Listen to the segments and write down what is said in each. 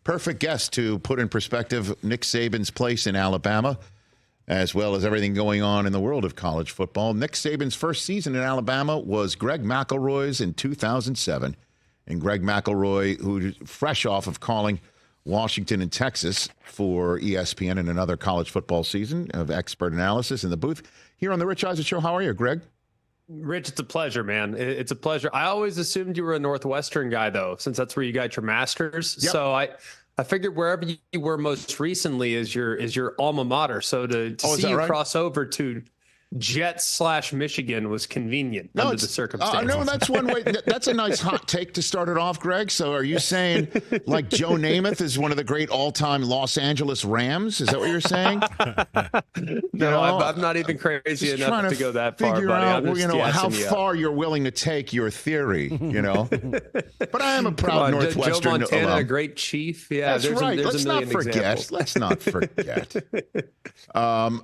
perfect guest to put in perspective Nick Saban's place in Alabama, as well as everything going on in the world of college football. Nick Saban's first season in Alabama was Greg McElroy's in 2007. And Greg McElroy, who fresh off of calling Washington and Texas for ESPN in another college football season of expert analysis in the booth here on the Rich Eisen Show. How are you, Greg? Rich, it's a pleasure, man. It's a pleasure. I always assumed you were a Northwestern guy, though, since that's where you got your master's. Yep. So I figured wherever you were most recently is your alma mater. So to see you cross over to Jets/Michigan was convenient under the circumstances. No, that's one way. That's a nice hot take to start it off, Greg. So are you saying like Joe Namath is one of the great all-time Los Angeles Rams? Is that what you're saying? No, I'm not even crazy enough to go that far, buddy. How far you're willing to take your theory, But I am a proud Northwestern Joe Montana, alum. A great chief. Yeah, that's right. Let's not forget. Let's not forget.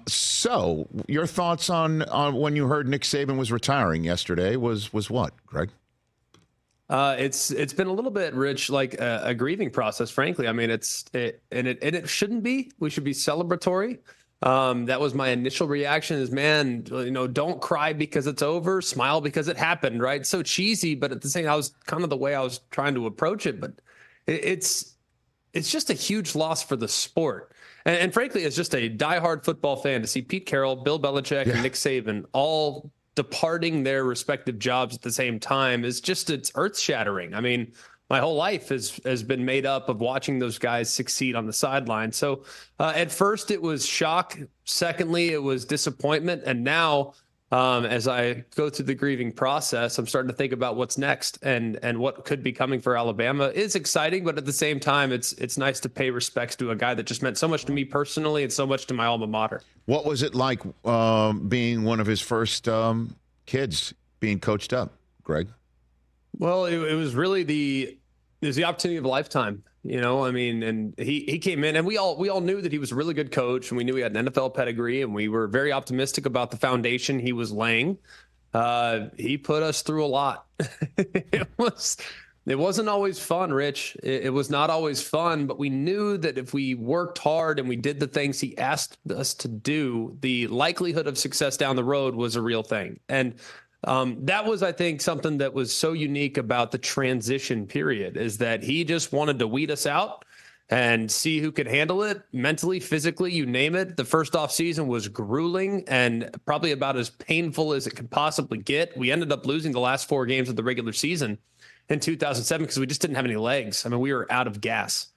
So your thoughts on when you heard Nick Saban was retiring yesterday was what, Greg? It's been a little bit, Rich, like a grieving process, frankly. I mean, it shouldn't be. We should be celebratory. That was my initial reaction is, man, don't cry because it's over, smile because it happened, right? So cheesy, but at the same time, I was kind of the way I was trying to approach it. But it's just a huge loss for the sport. And frankly, as just a diehard football fan, to see Pete Carroll, Bill Belichick, and Nick Saban all departing their respective jobs at the same time it's earth-shattering. I mean, my whole life has been made up of watching those guys succeed on the sideline. So at first it was shock. Secondly, it was disappointment. And now as I go through the grieving process, I'm starting to think about what's next and what could be coming for Alabama. Is exciting, but at the same time, it's nice to pay respects to a guy that just meant so much to me personally and so much to my alma mater. What was it like being one of his first kids being coached up, Greg? Well, it was really the opportunity of a lifetime. I mean, and he came in and we all knew that he was a really good coach and we knew he had an NFL pedigree and we were very optimistic about the foundation he was laying. He put us through a lot. It wasn't always fun, Rich. It was not always fun, but we knew that if we worked hard and we did the things he asked us to do, the likelihood of success down the road was a real thing. And that was, I think, something that was so unique about the transition period is that he just wanted to weed us out and see who could handle it mentally, physically, you name it. The first off season was grueling and probably about as painful as it could possibly get. We ended up losing the last 4 games of the regular season in 2007 because we just didn't have any legs. I mean, we were out of gas.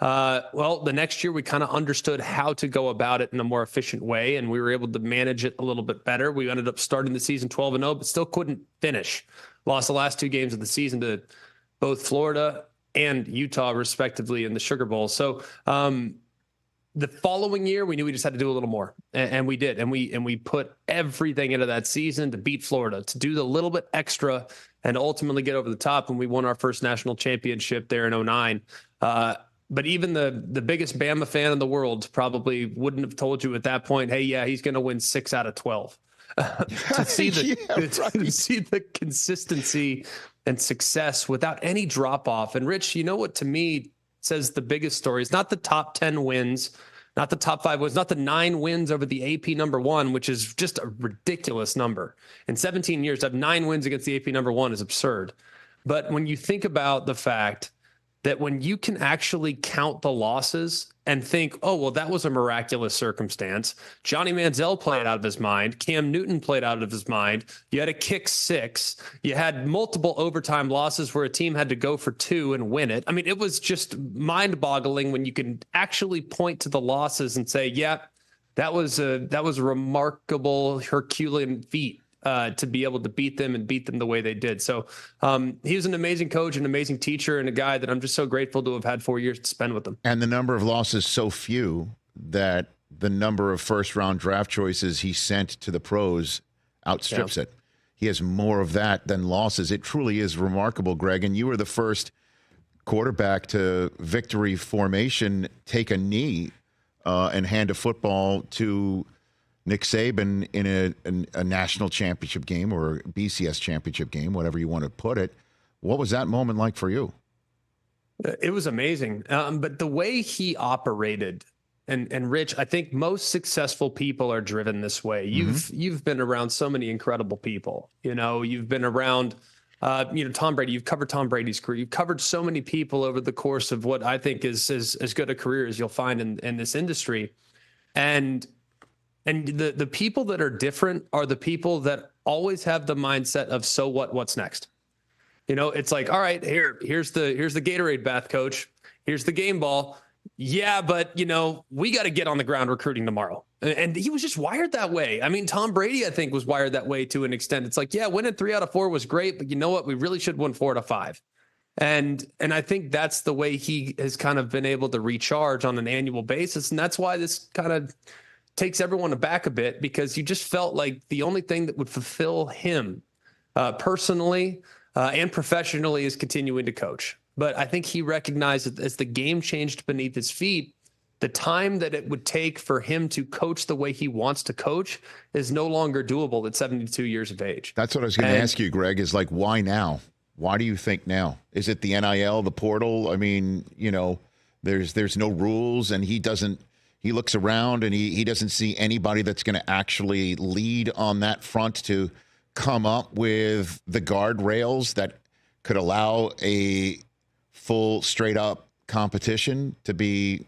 Well, the next year we kind of understood how to go about it in a more efficient way, and we were able to manage it a little bit better. We ended up starting the season 12-0, but still couldn't finish. Lost the last 2 games of the season to both Florida and Utah, respectively, in the Sugar Bowl. So the following year, we knew we just had to do a little more, and we did. And we put everything into that season to beat Florida, to do the little bit extra, and ultimately get over the top when we won our first national championship there in 2009. But even the biggest Bama fan in the world probably wouldn't have told you at that point, hey, yeah, he's going to win 6 out of 12. To see the consistency and success without any drop off. And Rich, you know what to me says the biggest story is not the top 10 wins, not the top 5 wins, not the 9 wins over the AP number 1, which is just a ridiculous number. In 17 years, to have 9 wins against the AP number 1 is absurd. But when you think about the fact that when you can actually count the losses and think, oh, well, that was a miraculous circumstance. Johnny Manziel played out of his mind. Cam Newton played out of his mind. You had a kick 6. You had multiple overtime losses where a team had to go for 2 and win it. I mean, it was just mind-boggling when you can actually point to the losses and say, yeah, that was a remarkable Herculean feat. To be able to beat them the way they did. So he was an amazing coach, an amazing teacher, and a guy that I'm just so grateful to have had 4 years to spend with him. And the number of losses so few that the number of first-round draft choices he sent to the pros outstrips it. He has more of that than losses. It truly is remarkable, Greg. And you were the first quarterback to victory formation take a knee and hand a football to Nick Saban in a national championship game or a BCS championship game, whatever you want to put it. What was that moment like for you? It was amazing. But the way he operated, and Rich, I think most successful people are driven this way. You've been around so many incredible people. You've been around, Tom Brady. You've covered Tom Brady's career. You've covered so many people over the course of what I think is as good a career as you'll find in this industry. And the people that are different are the people that always have the mindset of, so what's next? It's like, all right, here's the Gatorade bath, coach. Here's the game ball. Yeah, but we got to get on the ground recruiting tomorrow. And he was just wired that way. I mean, Tom Brady, I think, was wired that way to an extent. It's like, yeah, winning 3 out of 4 was great, but you know what? We really should win 4 out of 5. And I think that's the way he has kind of been able to recharge on an annual basis. And that's why this kind of takes everyone aback a bit, because you just felt like the only thing that would fulfill him personally and professionally is continuing to coach. But I think he recognized that as the game changed beneath his feet, the time that it would take for him to coach the way he wants to coach is no longer doable at 72 years of age. That's what I was going to ask you, Greg, is like, why now? Why do you think now? Is it the NIL, the portal? I mean, there's no rules, and he looks around and he doesn't see anybody that's going to actually lead on that front to come up with the guardrails that could allow a full, straight up competition to be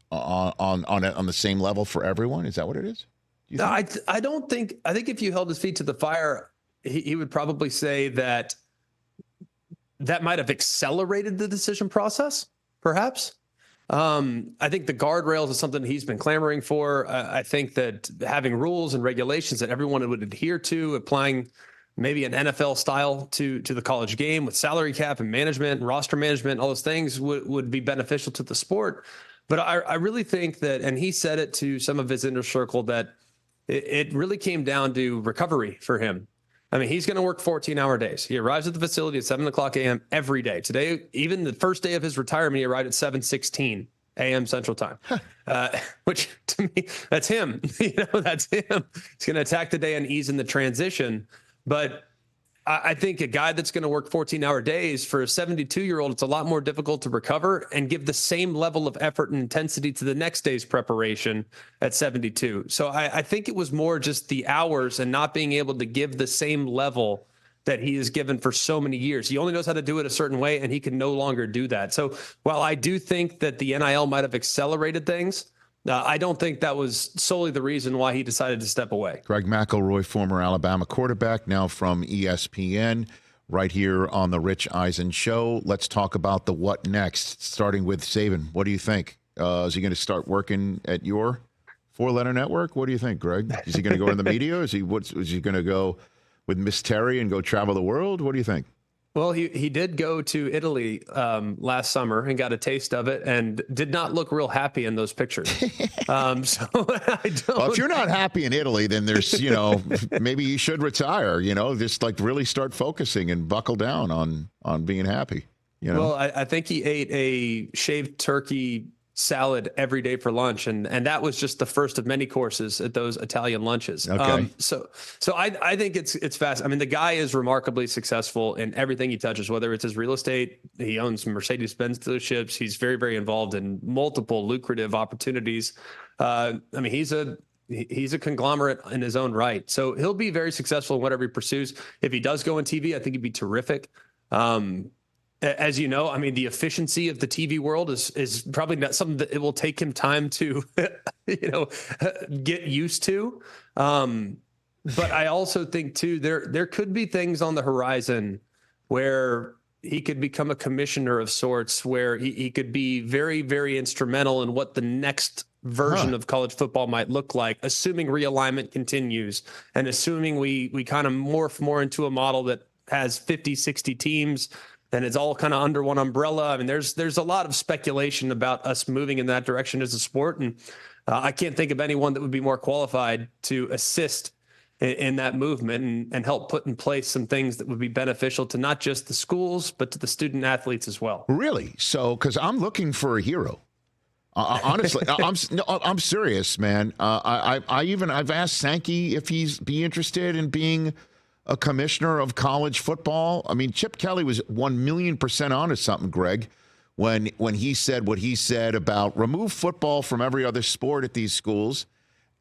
on the same level for everyone. Is that what it is? No, I don't think. I think if you held his feet to the fire, he would probably say that might have accelerated the decision process, perhaps. I think the guardrails is something he's been clamoring for. I think that having rules and regulations that everyone would adhere to, applying maybe an NFL style to the college game with salary cap and management and roster management, all those things would be beneficial to the sport. But I really think that, and he said it to some of his inner circle, that it really came down to recovery for him. I mean, he's going to work 14-hour days. He arrives at the facility at 7:00 a.m. every day. Today, even the first day of his retirement, he arrived at 7:16 a.m. Central Time, which to me, that's him. That's him. He's going to attack the day and ease in the transition. But I think a guy that's going to work 14-hour days, for a 72-year-old, it's a lot more difficult to recover and give the same level of effort and intensity to the next day's preparation at 72. So I think it was more just the hours and not being able to give the same level that he has given for so many years. He only knows how to do it a certain way, and he can no longer do that. So while I do think that the NIL might have accelerated things, I don't think that was solely the reason why he decided to step away. Greg McElroy, former Alabama quarterback, now from ESPN, right here on the Rich Eisen Show. Let's talk about the what next, starting with Saban. What do you think? Is he going to start working at your 4-letter network? What do you think, Greg? Is he going to go in the media? Is he going to go with Miss Terry and go travel the world? What do you think? Well, he did go to Italy last summer and got a taste of it, and did not look real happy in those pictures. So I don't. Well, if you're not happy in Italy, then there's, maybe you should retire. Just like really start focusing and buckle down on being happy. Well, I think he ate a shaved turkey salad every day for lunch, and that was just the first of many courses at those Italian lunches. Okay. So I think it's fast. I mean, the guy is remarkably successful in everything he touches, whether it's his real estate. He owns Mercedes-Benz dealerships. He's very, very involved in multiple lucrative opportunities. I mean, he's a conglomerate in his own right. So he'll be very successful in whatever he pursues. If he does go on TV, I think he'd be terrific. As you know, I mean, the efficiency of the TV world is probably not something that it will take him time to, get used to. But I also think too, there could be things on the horizon where he could become a commissioner of sorts, where he could be very, very instrumental in what the next version of college football might look like, assuming realignment continues and assuming we kind of morph more into a model that has 50, 60 teams. And it's all kind of under one umbrella. I mean, there's a lot of speculation about us moving in that direction as a sport. And I can't think of anyone that would be more qualified to assist in that movement and help put in place some things that would be beneficial to not just the schools, but to the student athletes as well. Really? So, because I'm looking for a hero. Honestly, I'm serious, man. I've asked Sankey if he's be interested in being a commissioner of college football. I mean, Chip Kelly was 1,000,000% onto something, Greg, when he said what he said about remove football from every other sport at these schools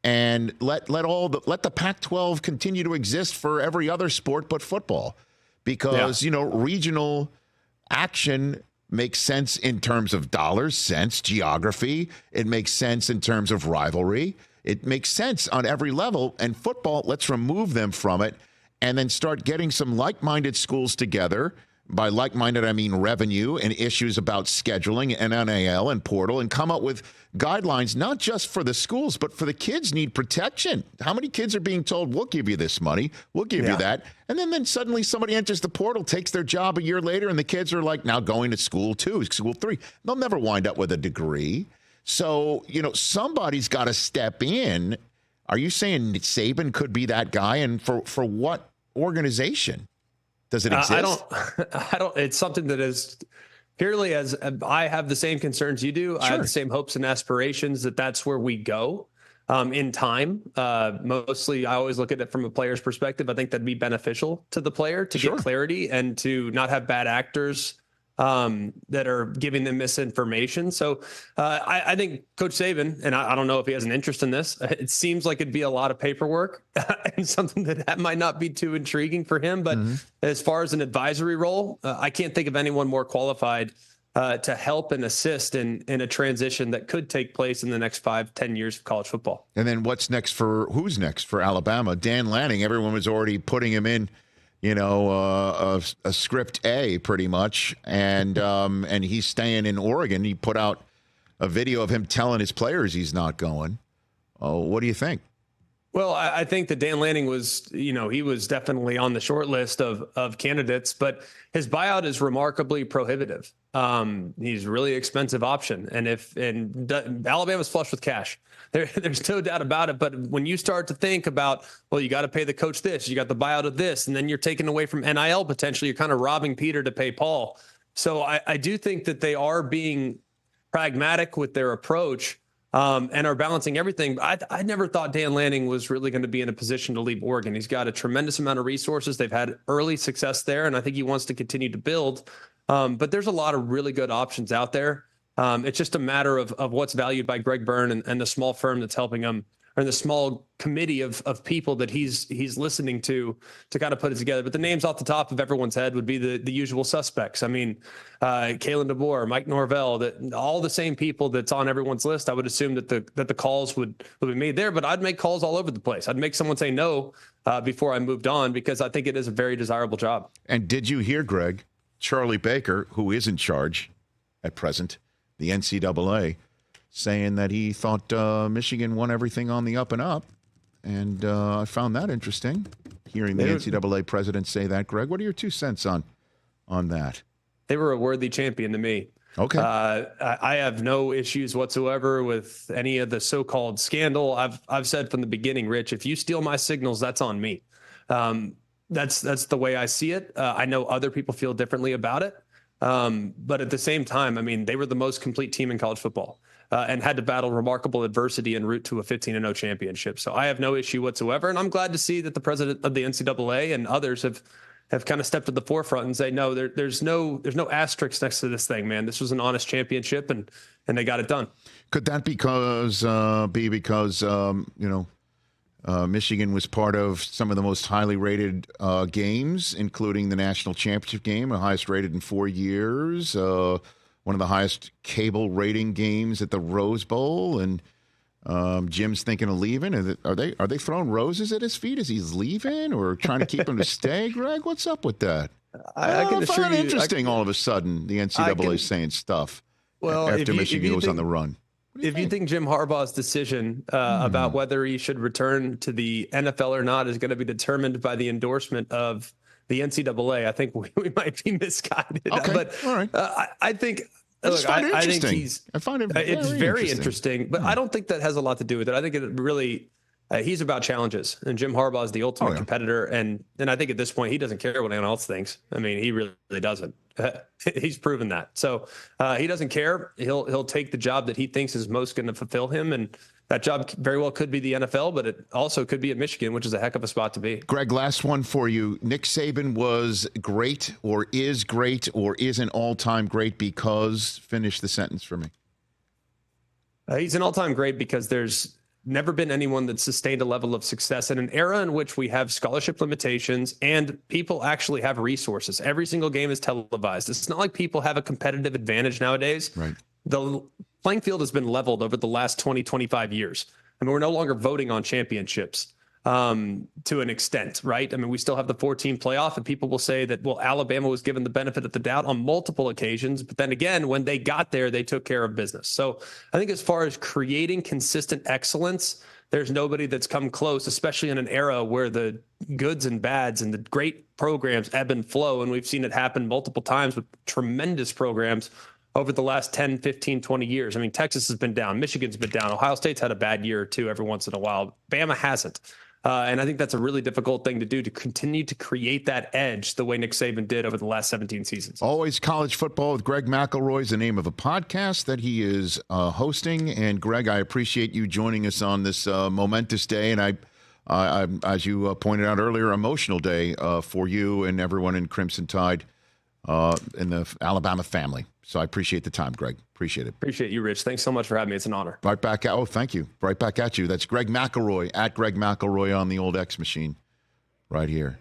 and let the Pac-12 continue to exist for every other sport but football, because regional action makes sense in terms of dollars, cents, geography. It makes sense in terms of rivalry. It makes sense on every level. And football, let's remove them from it and then start getting some like-minded schools together. By like-minded, I mean revenue and issues about scheduling and NIL and portal, and come up with guidelines, not just for the schools, but for the kids need protection. How many kids are being told, we'll give you this money, we'll give you that, and then suddenly somebody enters the portal, takes their job a year later, and the kids are like now going to school 2, school 3. They'll never wind up with a degree. So, somebody's got to step in. Are you saying Saban could be that guy? And for what organization? Does it exist? I don't, it's something that is purely as I have the same concerns you do. Sure. I have the same hopes and aspirations that's where we go in time. Mostly, I always look at it from a player's perspective. I think that'd be beneficial to the player to get clarity and to not have bad actors that are giving them misinformation. So I think Coach Saban, and I don't know if he has an interest in this, it seems like it'd be a lot of paperwork and something that might not be too intriguing for him. But as far as an advisory role, I can't think of anyone more qualified to help and assist in a transition that could take place in the next 5-10 years of college football. And then who's next for Alabama? Dan Lanning, everyone was already putting him in a script A pretty much. And he's staying in Oregon. He put out a video of him telling his players he's not going. Oh, what do you think? Well, I think that Dan Lanning was, he was definitely on the short list of candidates, but his buyout is remarkably prohibitive. He's a really expensive option. And Alabama's flush with cash. There's no doubt about it. But when you start to think about, well, you got to pay the coach this, you got the buyout of this, and then you're taking away from NIL potentially, you're kind of robbing Peter to pay Paul. So I do think that they are being pragmatic with their approach and are balancing everything. I never thought Dan Lanning was really going to be in a position to leave Oregon. He's got a tremendous amount of resources. They've had early success there, and I think he wants to continue to build. But there's a lot of really good options out there. It's just a matter of what's valued by Greg Byrne and the small firm that's helping him, or the small committee of people that he's listening to kind of put it together. But the names off the top of everyone's head would be the usual suspects. I mean, Kalen DeBoer, Mike Norvell, that all the same people that's on everyone's list. I would assume that the calls would be made there, but I'd make calls all over the place. I'd make someone say no before I moved on, because I think it is a very desirable job. And did you hear, Greg, Charlie Baker, who is in charge at present, the NCAA, saying that he thought Michigan won everything on the up and up. And I found that interesting, hearing the NCAA president say that. Greg, what are your 2 cents on that? They were a worthy champion to me. Okay. I have no issues whatsoever with any of the so-called scandal. I've said from the beginning, Rich, if you steal my signals, that's on me. That's the way I see it. I know other people feel differently about it. But at the same time, I mean, they were the most complete team in college football and had to battle remarkable adversity en route to a 15-0 championship. So I have no issue whatsoever. And I'm glad to see that the president of the NCAA and others have kind of stepped to the forefront and say, no, there's no asterisks next to this thing, man. This was an honest championship, and they got it done. Could that be because Michigan was part of some of the most highly rated games, including the national championship game, the highest rated in 4 years, one of the highest cable rating games at the Rose Bowl, and Jim's thinking of leaving. Are they throwing roses at his feet as he's leaving, or trying to keep him to stay? Greg, what's up with that? I can assure find it you, interesting. All of a sudden, the NCAA saying stuff after Michigan goes on the run. If you think Jim Harbaugh's decision about whether he should return to the NFL or not is going to be determined by the endorsement of the NCAA, I think we might be misguided. Okay. But all right. I think I think it's very interesting, but I don't think that has a lot to do with it. I think it really he's about challenges, and Jim Harbaugh is the ultimate competitor, and I think at this point he doesn't care what anyone else thinks. I mean, he really doesn't. He's proven that. So he doesn't care. He'll take the job that he thinks is most going to fulfill him. And that job very well could be the NFL, but it also could be at Michigan, which is a heck of a spot to be. Greg, last one for you. Nick Saban was great or is an all-time great because, finish the sentence for me. He's an all-time great because there's never been anyone that sustained a level of success in an era in which we have scholarship limitations and people actually have resources. Every single game is televised. It's not like people have a competitive advantage nowadays. Right. The playing field has been leveled over the last 20, 25 years. I mean, we're no longer voting on championships to an extent, right? I mean, we still have the 14 playoff, and people will say that, well, Alabama was given the benefit of the doubt on multiple occasions. But then again, when they got there, they took care of business. So I think as far as creating consistent excellence, there's nobody that's come close, especially in an era where the goods and bads and the great programs ebb and flow. And we've seen it happen multiple times with tremendous programs over the last 10, 15, 20 years. I mean, Texas has been down. Michigan's been down. Ohio State's had a bad year or two every once in a while. Bama hasn't. And I think that's a really difficult thing to do, to continue to create that edge the way Nick Saban did over the last 17 seasons. Always College Football with Greg McElroy is the name of a podcast that he is hosting. And, Greg, I appreciate you joining us on this momentous day. And I as you pointed out earlier, emotional day for you and everyone in Crimson Tide in the Alabama family. So I appreciate the time, Greg. Appreciate it. Appreciate you, Rich. Thanks so much for having me. It's an honor. Right back at, thank you. Right back at you. That's Greg McElroy, at Greg McElroy on the old X machine right here.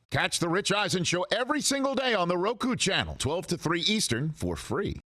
Catch the Rich Eisen Show every single day on the Roku channel, 12 to 3 Eastern, for free.